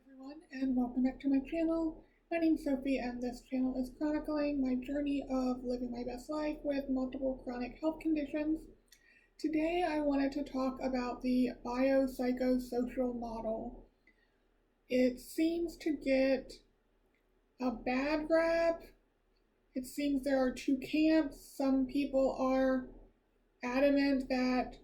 everyone, and welcome back to my channel. My name's Sophie, and this channel is chronicling my journey of living my best life with multiple chronic health conditions. Today I wanted to talk about the biopsychosocial model. It seems to get a bad rap. It seems there are two camps. Some people are adamant that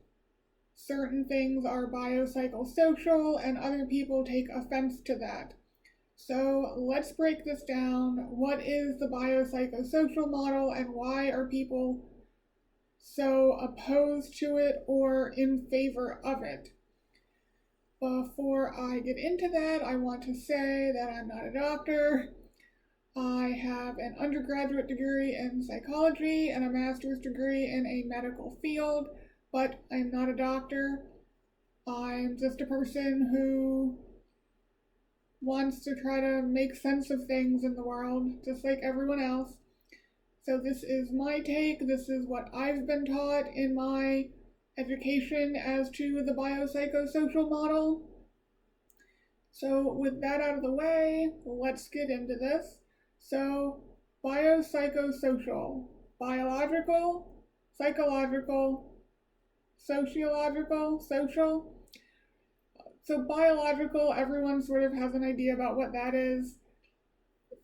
certain things are biopsychosocial, and other people take offense to that. So let's break this down. What is the biopsychosocial model, and why are people so opposed to it or in favor of it? Before I get into that, I want to say that I'm not a doctor. I have an undergraduate degree in psychology and a master's degree in a medical field, but I'm not a doctor. I'm just a person who wants to try to make sense of things in the world, just like everyone else. So this is my take. This is what I've been taught in my education as to the biopsychosocial model. So with that out of the way, let's get into this. So biopsychosocial: biological, psychological, sociological, social. So biological, everyone sort of has an idea about what that is.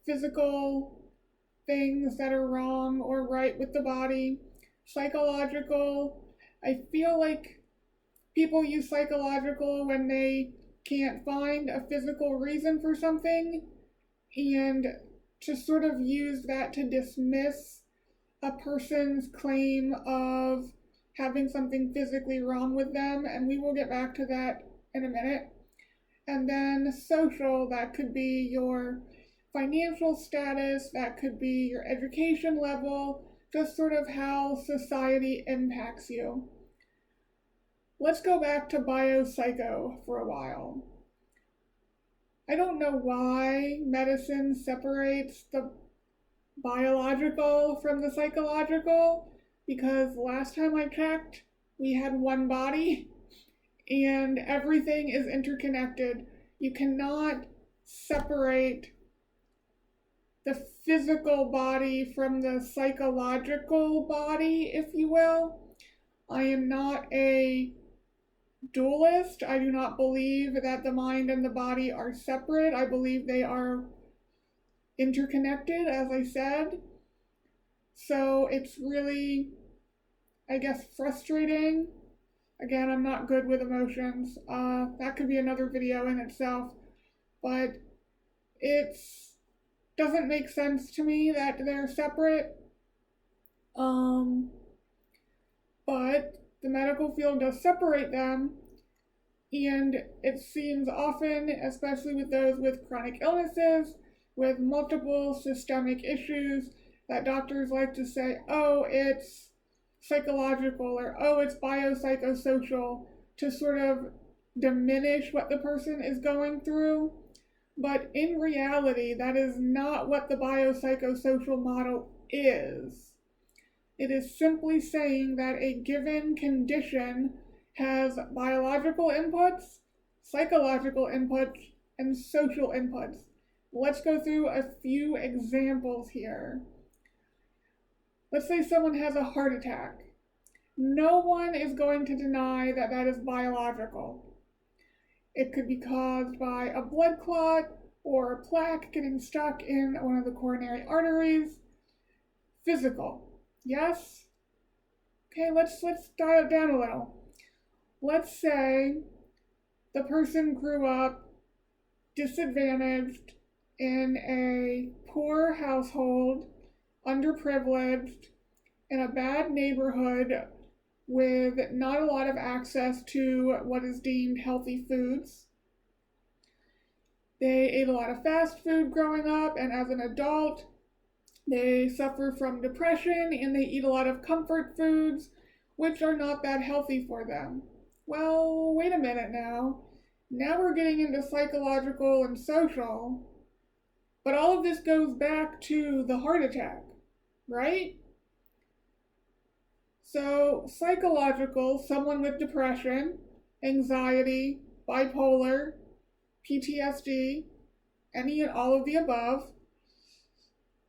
Physical things that are wrong or right with the body. Psychological, I feel like people use psychological when they can't find a physical reason for something, and to sort of use that to dismiss a person's claim of having something physically wrong with them, and we will get back to that in a minute. And then social, that could be your financial status, that could be your education level, just sort of how society impacts you. Let's go back to biopsycho for a while. I don't know why medicine separates the biological from the psychological, because last time I checked, we had one body and everything is interconnected. You cannot separate the physical body from the psychological body, if you will. I am not a dualist. I do not believe that the mind and the body are separate. I believe they are interconnected, as I said. So it's really, I guess, frustrating. Again, I'm not good with emotions. That could be another video in itself. But it doesn't make sense to me that they're separate. But the medical field does separate them. And it seems often, especially with those with chronic illnesses, with multiple systemic issues, that doctors like to say, oh, it's psychological, or oh, it's biopsychosocial, to sort of diminish what the person is going through. But in reality, that is not what the biopsychosocial model is. It is simply saying that a given condition has biological inputs, psychological inputs, and social inputs. Let's go through a few examples here. Let's say someone has a heart attack. No one is going to deny that that is biological. It could be caused by a blood clot or a plaque getting stuck in one of the coronary arteries. Physical, yes? Okay, let's dial it down a little. Let's say the person grew up disadvantaged in a poor household, underprivileged, in a bad neighborhood with not a lot of access to what is deemed healthy foods. They ate a lot of fast food growing up, and as an adult, they suffer from depression, and they eat a lot of comfort foods, which are not that healthy for them. Well, wait a minute now. Now we're getting into psychological and social, but all of this goes back to the heart attack, right? So psychological, someone with depression, anxiety, bipolar, PTSD, any and all of the above.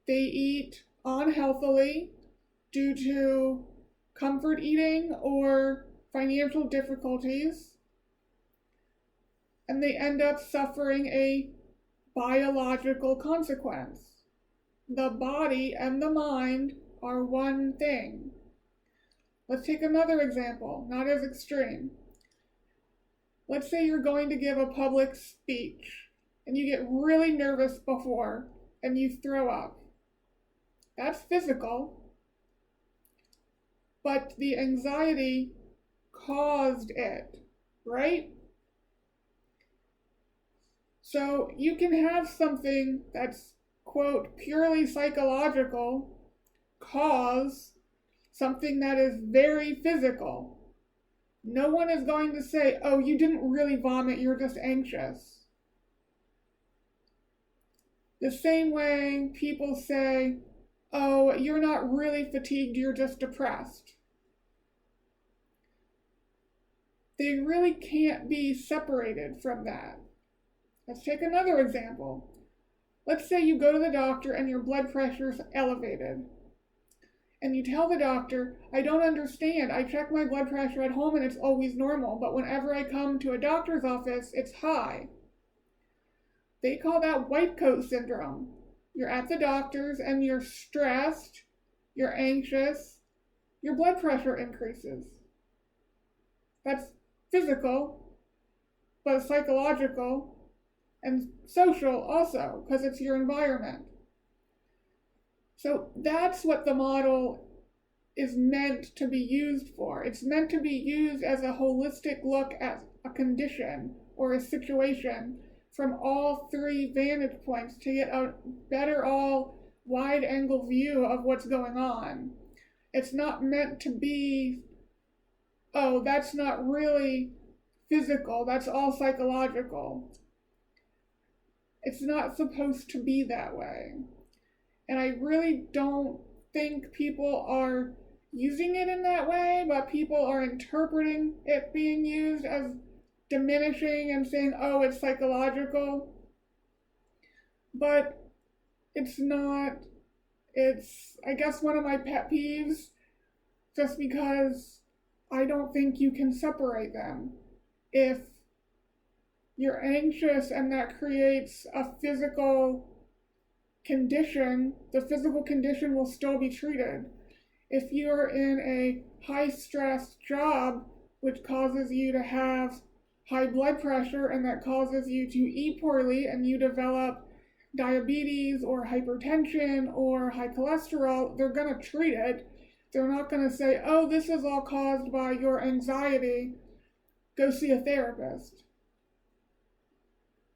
They eat unhealthily due to comfort eating or financial difficulties, and they end up suffering a biological consequence. The body and the mind are one thing. Let's take another example, not as extreme. Let's say you're going to give a public speech and you get really nervous before and you throw up. That's physical, but the anxiety caused it, right? So you can have something that's, quote, purely psychological cause something that is very physical. No one is going to say, oh, you didn't really vomit, you're just anxious. The same way people say, oh, you're not really fatigued, you're just depressed. They really can't be separated from that. Let's take another example. Let's say you go to the doctor and your blood pressure is elevated. And you tell the doctor, I don't understand. I check my blood pressure at home and it's always normal, but whenever I come to a doctor's office, it's high. They call that white coat syndrome. You're at the doctor's and you're stressed, you're anxious, your blood pressure increases. That's physical, but psychological and social also, because it's your environment. So that's what the model is meant to be used for. It's meant to be used as a holistic look at a condition or a situation from all three vantage points to get a better all wide angle view of what's going on. It's not meant to be, oh, that's not really physical, that's all psychological. It's not supposed to be that way. And I really don't think people are using it in that way, but people are interpreting it being used as diminishing and saying, oh, it's psychological. But it's not. It's, I guess, one of my pet peeves, just because I don't think you can separate them. If you're anxious and that creates a physical condition, the physical condition will still be treated. If you're in a high-stress job, which causes you to have high blood pressure and that causes you to eat poorly and you develop diabetes or hypertension or high cholesterol, they're going to treat it. They're not going to say, oh, this is all caused by your anxiety, go see a therapist.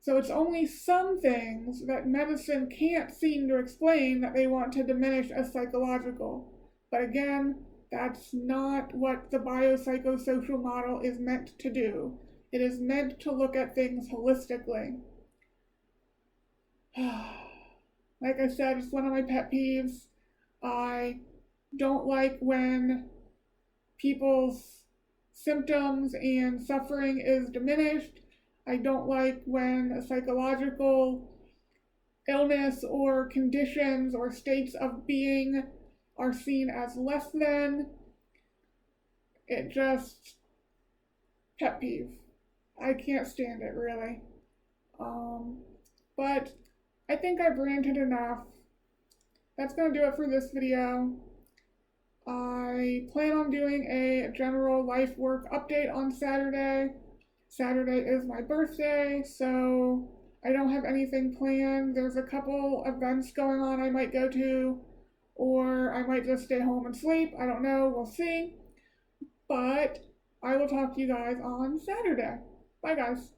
So it's only some things that medicine can't seem to explain that they want to diminish as psychological. But again, that's not what the biopsychosocial model is meant to do. It is meant to look at things holistically. Like I said, it's one of my pet peeves. I don't like when people's symptoms and suffering is diminished. I don't like when a psychological illness or conditions or states of being are seen as less than. It just, pet peeve. I can't stand it, really. But I think I've ranted enough. That's going to do it for this video. I plan on doing a general life work update on Saturday. Saturday is my birthday, so I don't have anything planned. There's a couple events going on I might go to, or I might just stay home and sleep. I don't know, we'll see. But I will talk to you guys on Saturday. Bye, guys.